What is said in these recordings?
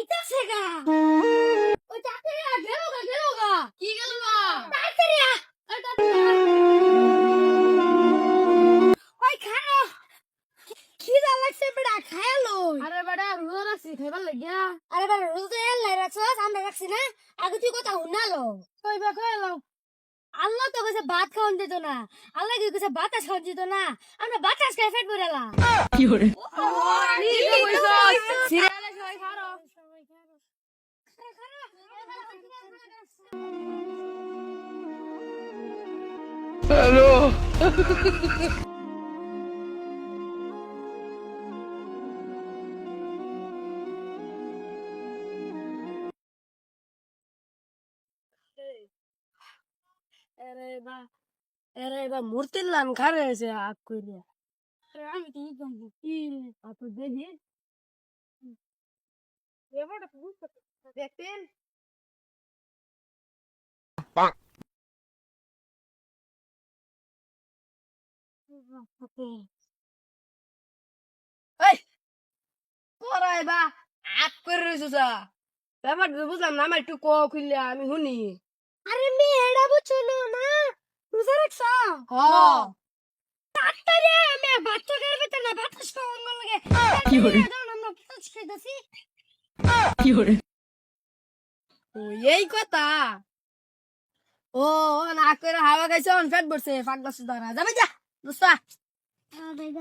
আইতাছে গা ওই তাড়াতাড়ি গেল গা কি গেল না তাড়াতাড়ি ওই খাও খিদা লাগছে বেটা খায়ালো আরে বেটা রোজা রাখছি খাইবার লাগিয়া আরে বেটা রোজ এল লাই রাখছস আমরা রাখছি না আগে তুই কথা শুনালো কইবা কইলাম আল্লাহ তো কইছে ভাত খাওয়ান দিত না আল্লাহ কি কইছে বাতাস খাওয়ান দিত না আমরা বাতাস খাই পেট ভরালা কি করে ঠিক কইছস সিরিয়ালে সবাই খারো এরে বা মূর্তির লান খারে আছে আপ কইলে আমি কি করব কি আপু দেখি এবারে বুঝতে দেখতেন এই তোরাই বা আপ করে রইছস ব্যাপার বুঝলাম না আমার একটু ক খুললে আমি শুনি আরে মেয়েটা বুঝছো না রোজা রাখছ হ তাড়াতাড়ি আমি বাচ্চা করবে তো না বাতাস খাওয়ান লাগে কি করে? আমরা বাতাস খাইতাছি কি করে ও এই কথা ও না করে হাওয়া খাইছে অন ফেট বসে পাগলা সুদারা যাবে যা দোস্তা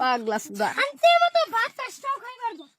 পাগলা সুদা শান্তি মতো বাতাসটাও খাইবার দাও